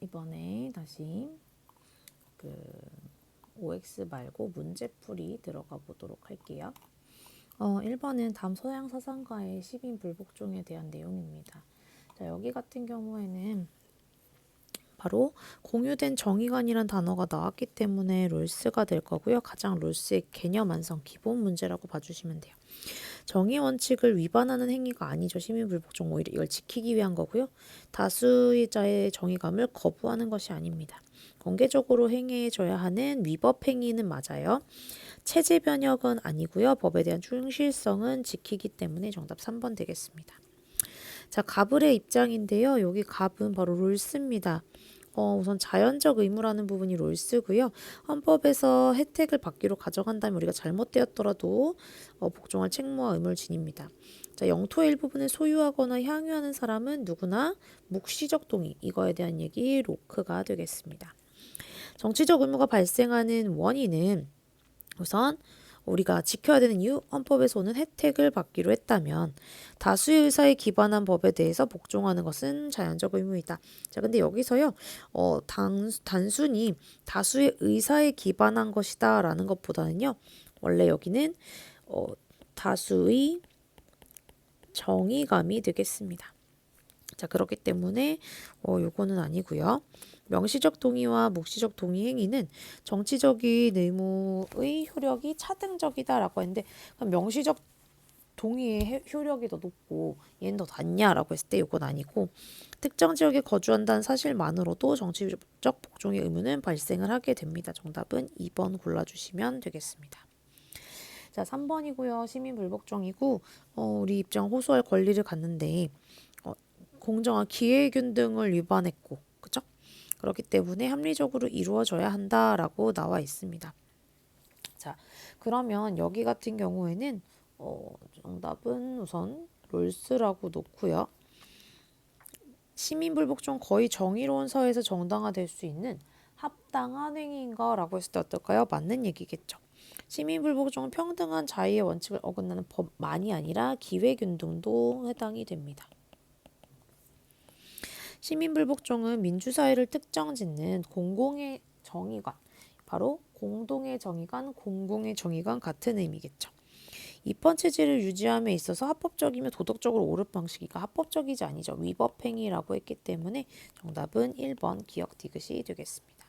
이번에 다시 그 OX 말고 문제풀이 들어가 보도록 할게요. 1번은 다음 서양 사상가의 시민 불복종에 대한 내용입니다. 자, 여기 같은 경우에는 바로 공유된 정의관이란 단어가 나왔기 때문에 롤스가 될 거고요. 가장 롤스의 개념 완성 기본 문제라고 봐주시면 돼요. 정의 원칙을 위반하는 행위가 아니죠. 시민불복종 오히려 이걸 지키기 위한 거고요. 다수의자의 정의감을 거부하는 것이 아닙니다. 공개적으로 행해져야 하는 위법 행위는 맞아요. 체제 변혁은 아니고요. 법에 대한 충실성은 지키기 때문에 정답 3번 되겠습니다. 자, 갑을의 입장인데요. 여기 갑은 바로 롤스입니다. 우선 자연적 의무라는 부분이 롤스고요. 헌법에서 혜택을 받기로 가져간다면 우리가 잘못되었더라도 복종할 책무와 의무를 지닙니다. 자, 영토의 일부분을 소유하거나 향유하는 사람은 누구나 묵시적 동의, 이거에 대한 얘기 로크가 되겠습니다. 정치적 의무가 발생하는 원인은 우선 우리가 지켜야 되는 이유, 헌법에서 오는 혜택을 받기로 했다면 다수의 의사에 기반한 법에 대해서 복종하는 것은 자연적 의무이다. 자, 근데 여기서요, 단순히 다수의 의사에 기반한 것이다 라는 것보다는요, 원래 여기는 다수의 정의감이 되겠습니다. 자, 그렇기 때문에 요거는 아니고요. 명시적 동의와 묵시적 동의 행위는 정치적인 의무의 효력이 차등적이다라고 했는데, 그럼 명시적 동의의 효력이 더 높고 얘는 더 낮냐라고 했을 때 이건 아니고, 특정 지역에 거주한다는 사실만으로도 정치적 복종의 의무는 발생을 하게 됩니다. 정답은 2번 골라주시면 되겠습니다. 자, 3번이고요. 시민 불복종이고 우리 입장 호소할 권리를 갖는데 공정한 기회균 등을 위반했고, 그죠? 그렇기 때문에 합리적으로 이루어져야 한다라고 나와 있습니다. 자, 그러면 여기 같은 경우에는 정답은 우선 롤스라고 놓고요. 시민불복종 거의 정의로운 사회에서 정당화될 수 있는 합당한 행위인가 라고 했을 때 어떨까요? 맞는 얘기겠죠. 시민불복종은 평등한 자유의 원칙을 어긋나는 법만이 아니라 기회균등도 해당이 됩니다. 시민불복종은 민주사회를 특정짓는 공공의 정의관, 바로 공동의 정의관, 공공의 정의관 같은 의미겠죠. 입헌 체제를 유지함에 있어서 합법적이며 도덕적으로 옳은 방식이가 합법적이지 아니죠. 위법 행위라고 했기 때문에 정답은 1번 기억 디귿이 되겠습니다.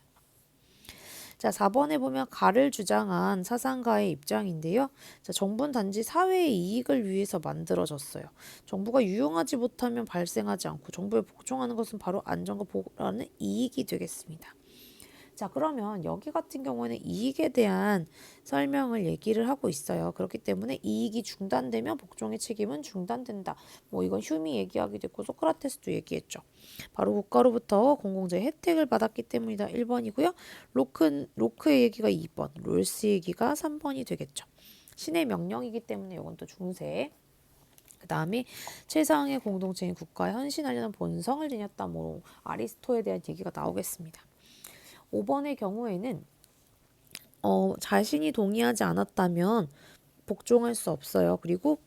자, 4번에 보면 가를 주장한 사상가의 입장인데요. 자, 정부는 단지 사회의 이익을 위해서 만들어졌어요. 정부가 유용하지 못하면 발생하지 않고 정부에 복종하는 것은 바로 안전과 보호라는 이익이 되겠습니다. 자, 그러면 여기 같은 경우에는 이익에 대한 설명을 얘기를 하고 있어요. 그렇기 때문에 이익이 중단되면 복종의 책임은 중단된다. 이건 휴미 얘기하기도 했고 소크라테스도 얘기했죠. 바로 국가로부터 공공재의 혜택을 받았기 때문이다. 1번이고요. 로크의 얘기가 2번, 롤스 얘기가 3번이 되겠죠. 신의 명령이기 때문에 이건 또 중세. 그 다음에 최상의 공동체인 국가에 헌신하려는 본성을 지녔다. 아리스토에 대한 얘기가 나오겠습니다. 5번의 경우에는 자신이 동의하지 않았다면 복종할 수 없어요. 그리고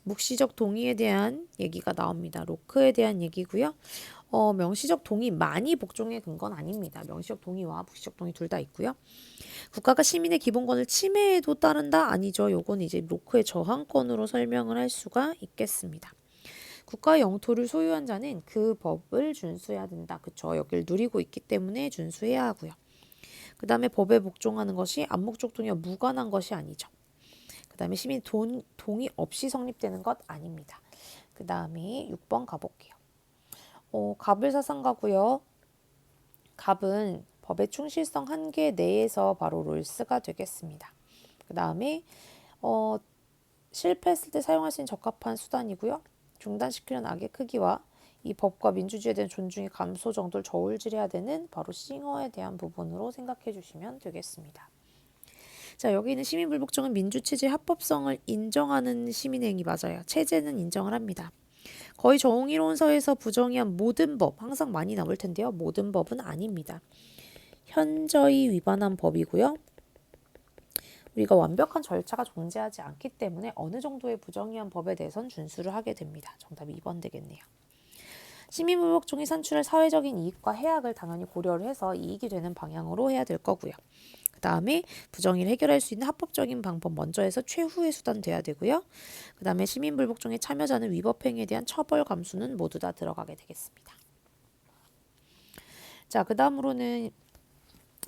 묵시적 동의에 대한 얘기가 나옵니다. 로크에 대한 얘기고요. 명시적 동의만이 복종의 근거는 아닙니다. 명시적 동의와 묵시적 동의 둘 다 있고요. 국가가 시민의 기본권을 침해해도 따른다? 아니죠. 요건 이제 로크의 저항권으로 설명을 할 수가 있겠습니다. 국가의 영토를 소유한 자는 그 법을 준수해야 된다. 그쵸? 여기를 누리고 있기 때문에 준수해야 하고요. 그 다음에 법에 복종하는 것이 암묵적 동의와 무관한 것이 아니죠. 그 다음에 시민 동의 없이 성립되는 것 아닙니다. 그 다음에 6번 가볼게요. 갑을 사상가고요. 갑은 법의 충실성 한계 내에서 바로 롤스가 되겠습니다. 그 다음에 실패했을 때 사용할 수 있는 적합한 수단이고요. 중단시키려는 악의 크기와 이 법과 민주주의에 대한 존중의 감소 정도를 저울질해야 되는 바로 싱어에 대한 부분으로 생각해 주시면 되겠습니다. 자, 여기 있는 시민불복종은 민주체제의 합법성을 인정하는 시민행위 맞아요. 체제는 인정을 합니다. 거의 정의로운 사회에서 부정의한 모든 법, 항상 많이 나올 텐데요. 모든 법은 아닙니다. 현저히 위반한 법이고요. 우리가 완벽한 절차가 존재하지 않기 때문에 어느 정도의 부정의한 법에 대해서는 준수를 하게 됩니다. 정답이 2번 되겠네요. 시민불복종이 산출할 사회적인 이익과 해악을 당연히 고려를 해서 이익이 되는 방향으로 해야 될 거고요. 그 다음에 부정의를 해결할 수 있는 합법적인 방법 먼저 해서 최후의 수단 돼야 되고요. 그 다음에 시민불복종의 참여자는 위법행위에 대한 처벌 감수는 모두 다 들어가게 되겠습니다. 자, 그 다음으로는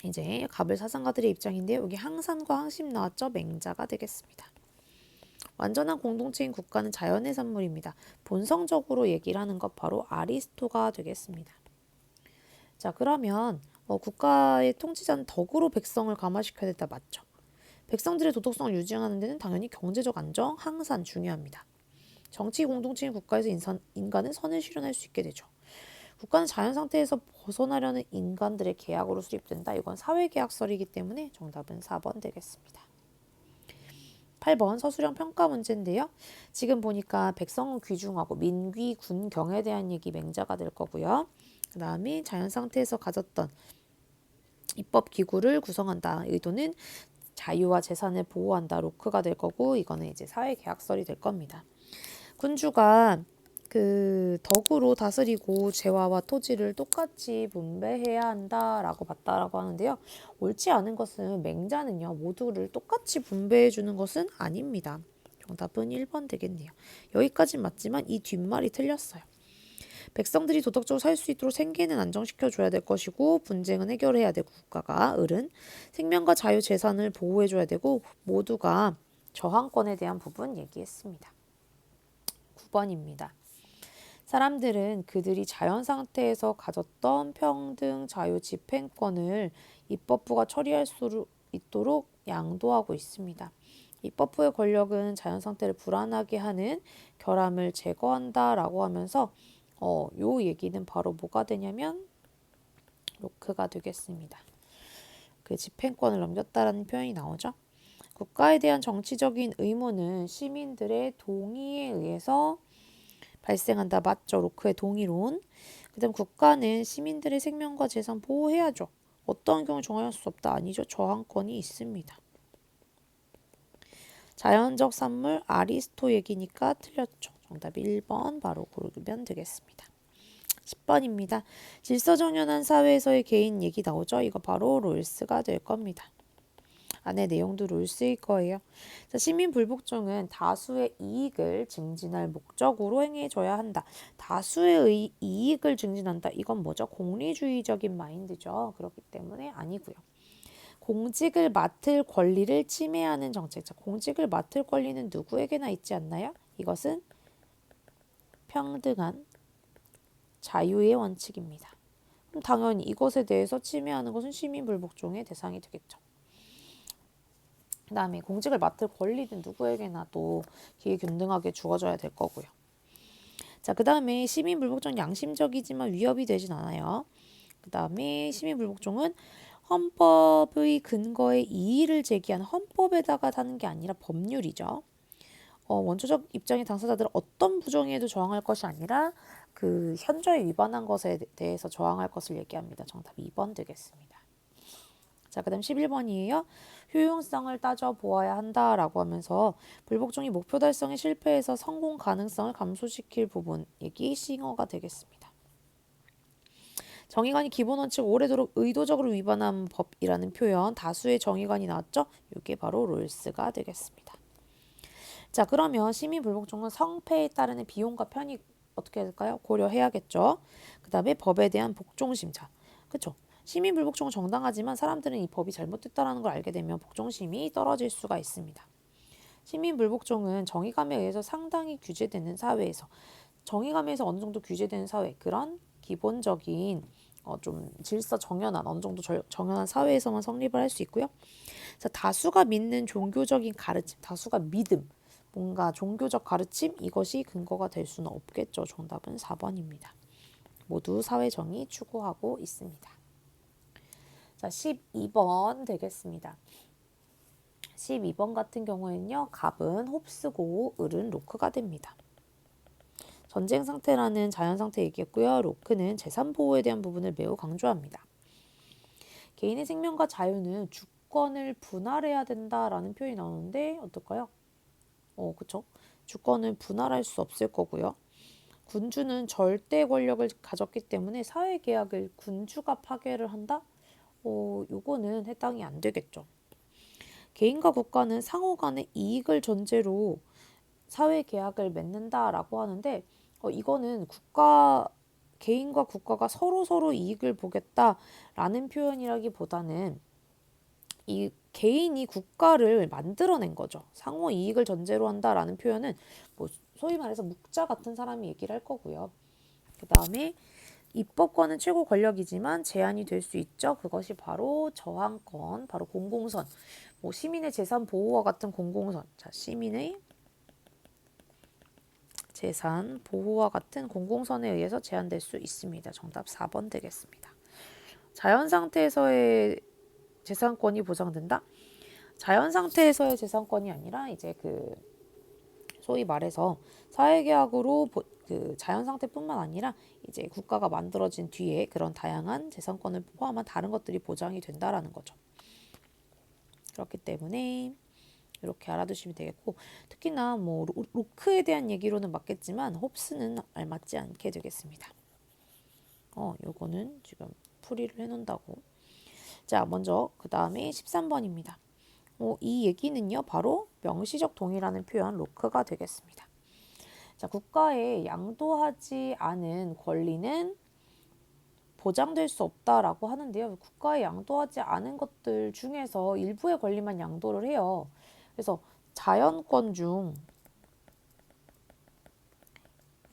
이제 갑을 사상가들의 입장인데 여기 항산과 항심 나왔죠? 맹자가 되겠습니다. 완전한 공동체인 국가는 자연의 산물입니다. 본성적으로 얘기를 하는 것 바로 아리스토가 되겠습니다. 자, 그러면 국가의 통치자는 덕으로 백성을 감화시켜야 된다 맞죠? 백성들의 도덕성을 유지하는 데는 당연히 경제적 안정, 항산 중요합니다. 정치 공동체인 국가에서 인간은 선을 실현할 수 있게 되죠. 국가는 자연 상태에서 벗어나려는 인간들의 계약으로 수립된다. 이건 사회계약설이기 때문에 정답은 4번 되겠습니다. 8번 서술형 평가 문제인데요. 지금 보니까 백성은 귀중하고 민귀, 군경에 대한 얘기 맹자가 될 거고요. 그 다음에 자연 상태에서 가졌던 입법 기구를 구성한다. 의도는 자유와 재산을 보호한다. 로크가 될 거고 이거는 이제 사회계약설이 될 겁니다. 군주가 그 덕으로 다스리고 재화와 토지를 똑같이 분배해야 한다라고 봤다라고 하는데요. 옳지 않은 것은 맹자는요. 모두를 똑같이 분배해 주는 것은 아닙니다. 정답은 1번 되겠네요. 여기까진 맞지만 이 뒷말이 틀렸어요. 백성들이 도덕적으로 살 수 있도록 생계는 안정시켜 줘야 될 것이고 분쟁은 해결해야 되고 국가가 을은 생명과 자유 재산을 보호해 줘야 되고 모두가 저항권에 대한 부분 얘기했습니다. 9번입니다. 사람들은 그들이 자연 상태에서 가졌던 평등, 자유, 집행권을 입법부가 처리할 수 있도록 양도하고 있습니다. 입법부의 권력은 자연 상태를 불안하게 하는 결함을 제거한다라고 하면서 요 얘기는 바로 뭐가 되냐면 로크가 되겠습니다. 그 집행권을 넘겼다라는 표현이 나오죠. 국가에 대한 정치적인 의무는 시민들의 동의에 의해서 발생한다. 맞죠? 로크의 동의론. 그 다음 국가는 시민들의 생명과 재산 보호해야죠. 어떤 경우 정할 수 없다. 아니죠. 저항권이 있습니다. 자연적 산물 아리스토 얘기니까 틀렸죠. 정답 1번 바로 고르면 되겠습니다. 10번입니다. 질서정연한 사회에서의 개인 얘기 나오죠. 이거 바로 롤스가 될 겁니다. 안에 내용도 롤스일 거예요. 자, 시민 불복종은 다수의 이익을 증진할 목적으로 행해져야 한다. 다수의 이익을 증진한다. 이건 뭐죠? 공리주의적인 마인드죠. 그렇기 때문에 아니고요. 공직을 맡을 권리를 침해하는 정책. 자, 공직을 맡을 권리는 누구에게나 있지 않나요? 이것은 평등한 자유의 원칙입니다. 그럼 당연히 이것에 대해서 침해하는 것은 시민 불복종의 대상이 되겠죠. 그 다음에 공직을 맡을 권리는 누구에게나 또 기회균등하게 주어져야 될 거고요. 자, 그 다음에 시민불복종 양심적이지만 위협이 되진 않아요. 그 다음에 시민불복종은 헌법의 근거에 이의를 제기한 헌법에다가 하는 게 아니라 법률이죠. 원초적 입장의 당사자들은 어떤 부정에도 저항할 것이 아니라 그 현저히 위반한 것에 대해서 저항할 것을 얘기합니다. 정답 2번 되겠습니다. 자, 그 다음 11번이에요. 효용성을 따져보아야 한다라고 하면서 불복종이 목표 달성에 실패해서 성공 가능성을 감소시킬 부분 얘기 싱어가 되겠습니다. 정의관이 기본원칙 오래도록 의도적으로 위반한 법이라는 표현 다수의 정의관이 나왔죠? 이게 바로 롤스가 되겠습니다. 자, 그러면 시민불복종은 성패에 따르는 비용과 편익 어떻게 될까요? 고려해야겠죠. 그 다음에 법에 대한 복종심사. 그쵸? 시민불복종은 정당하지만 사람들은 이 법이 잘못됐다는 걸 알게 되면 복종심이 떨어질 수가 있습니다. 시민불복종은 정의감에 의해서 상당히 규제되는 사회에서 정의감에서 어느 정도 규제되는 사회 그런 기본적인 좀 질서 정연한 어느 정도 정연한 사회에서만 성립을 할 수 있고요. 그래서 다수가 믿는 종교적인 가르침, 다수가 믿음, 뭔가 종교적 가르침 이것이 근거가 될 수는 없겠죠. 정답은 4번입니다. 모두 사회정의 추구하고 있습니다. 자, 12번 되겠습니다. 12번 같은 경우에는요. 갑은 홉스고 을은 로크가 됩니다. 전쟁 상태라는 자연 상태 얘기했고요. 로크는 재산 보호에 대한 부분을 매우 강조합니다. 개인의 생명과 자유는 주권을 분할해야 된다라는 표현이 나오는데 어떨까요? 그쵸? 주권을 분할할 수 없을 거고요. 군주는 절대 권력을 가졌기 때문에 사회계약을 군주가 파괴를 한다? 요거는 해당이 안 되겠죠. 개인과 국가는 상호 간의 이익을 전제로 사회계약을 맺는다라고 하는데 이거는 개인과 국가가 서로 이익을 보겠다라는 표현이라기보다는 이 개인이 국가를 만들어낸 거죠. 상호 이익을 전제로 한다라는 표현은 뭐 소위 말해서 묵자 같은 사람이 얘기를 할 거고요. 그 다음에 입법권은 최고 권력이지만 제한이 될 수 있죠. 그것이 바로 저항권, 바로 공공선, 뭐 시민의 재산 보호와 같은 공공선. 자, 시민의 재산 보호와 같은 공공선에 의해서 제한될 수 있습니다. 정답 4번 되겠습니다. 자연 상태에서의 재산권이 보장된다? 자연 상태에서의 재산권이 아니라 이제 소위 말해서 사회계약으로 그 자연 상태뿐만 아니라 이제 국가가 만들어진 뒤에 그런 다양한 재산권을 포함한 다른 것들이 보장이 된다라는 거죠. 그렇기 때문에 이렇게 알아두시면 되겠고, 특히나 뭐 로크에 대한 얘기로는 맞겠지만 홉스는 알맞지 않게 되겠습니다. 요거는 지금 풀이를 해놓는다고. 자, 먼저 그 다음에 13번입니다. 이 얘기는요, 바로 명시적 동의라는 표현 로크가 되겠습니다. 자, 국가에 양도하지 않은 권리는 보장될 수 없다라고 하는데요. 국가에 양도하지 않은 것들 중에서 일부의 권리만 양도를 해요. 그래서 자연권 중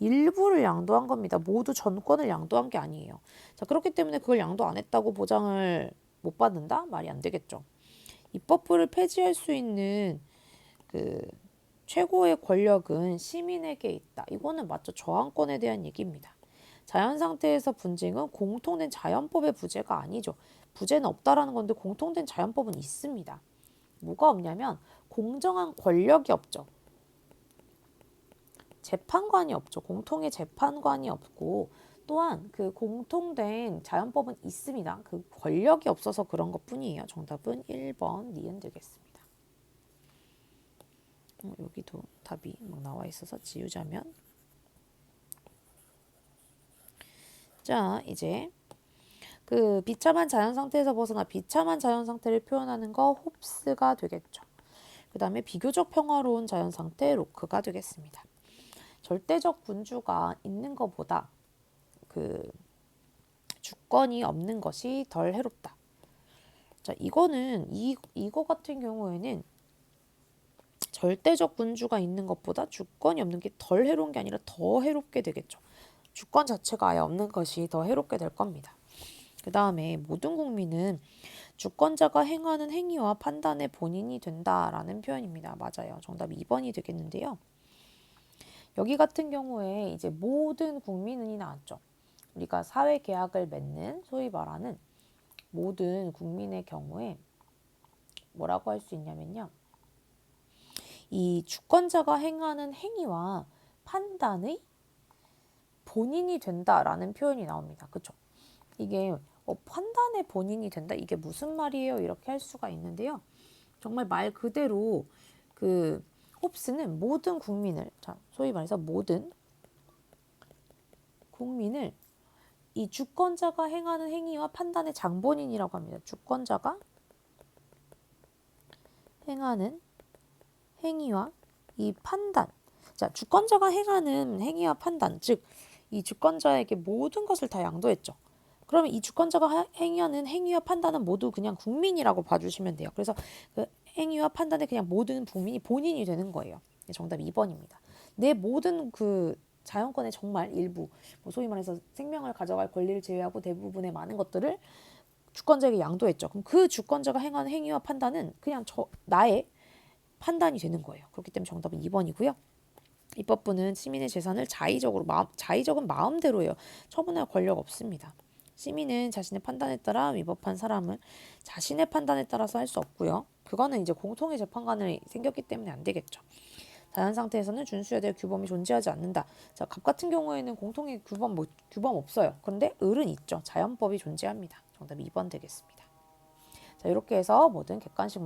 일부를 양도한 겁니다. 모두 전권을 양도한 게 아니에요. 자, 그렇기 때문에 그걸 양도 안 했다고 보장을 못 받는다? 말이 안 되겠죠. 입법부를 폐지할 수 있는 그 최고의 권력은 시민에게 있다. 이거는 맞죠. 저항권에 대한 얘기입니다. 자연 상태에서 분쟁은 공통된 자연법의 부재가 아니죠. 부재는 없다라는 건데 공통된 자연법은 있습니다. 뭐가 없냐면 공정한 권력이 없죠. 재판관이 없죠. 공통의 재판관이 없고 또한 그 공통된 자연법은 있습니다. 그 권력이 없어서 그런 것뿐이에요. 정답은 1번 니은 되겠습니다. 여기도 답이 막 나와 있어서 지우자면, 자, 이제 그 비참한 자연 상태에서 벗어나 비참한 자연 상태를 표현하는 거 홉스가 되겠죠. 그 다음에 비교적 평화로운 자연 상태 로크가 되겠습니다. 절대적 군주가 있는 것보다 그 주권이 없는 것이 덜 해롭다. 자, 이거는 이거 같은 경우에는 절대적 군주가 있는 것보다 주권이 없는 게 덜 해로운 게 아니라 더 해롭게 되겠죠. 주권 자체가 아예 없는 것이 더 해롭게 될 겁니다. 그 다음에 모든 국민은 주권자가 행하는 행위와 판단의 본인이 된다라는 표현입니다. 맞아요. 정답 2번이 되겠는데요. 여기 같은 경우에 이제 모든 국민은이 나왔죠. 우리가 사회계약을 맺는 소위 말하는 모든 국민의 경우에 뭐라고 할 수 있냐면요. 이 주권자가 행하는 행위와 판단의 본인이 된다라는 표현이 나옵니다. 그렇죠? 이게 판단의 본인이 된다? 이게 무슨 말이에요? 이렇게 할 수가 있는데요. 정말 말 그대로 그 홉스는 모든 국민을, 자, 소위 말해서 모든 국민을 이 주권자가 행하는 행위와 판단의 장본인이라고 합니다. 주권자가 행하는 행위와 이 판단. 자, 주권자가 행하는 행위와 판단, 즉 이 주권자에게 모든 것을 다 양도했죠. 그러면 이 주권자가 행하는 행위와 판단은 모두 그냥 국민이라고 봐주시면 돼요. 그래서 그 행위와 판단에 그냥 모든 국민이 본인이 되는 거예요. 정답 2번입니다. 내 모든 그 자연권의 정말 일부, 뭐 소위 말해서 생명을 가져갈 권리를 제외하고 대부분의 많은 것들을 주권자에게 양도했죠. 그럼 그 주권자가 행하는 행위와 판단은 그냥 나의 판단이 되는 거예요. 그렇기 때문에 정답은 2번이고요. 입법부는 시민의 재산을 자의적은 마음대로예요. 처분할 권력 없습니다. 시민은 자신의 판단에 따라 위법한 사람을 자신의 판단에 따라서 할 수 없고요. 그거는 이제 공통의 재판관이 생겼기 때문에 안 되겠죠. 자연 상태에서는 준수해야 될 규범이 존재하지 않는다. 자, 갑 같은 경우에는 공통의 규범 없어요. 그런데 을은 있죠. 자연법이 존재합니다. 정답 2번 되겠습니다. 자, 이렇게 해서 모든 객관식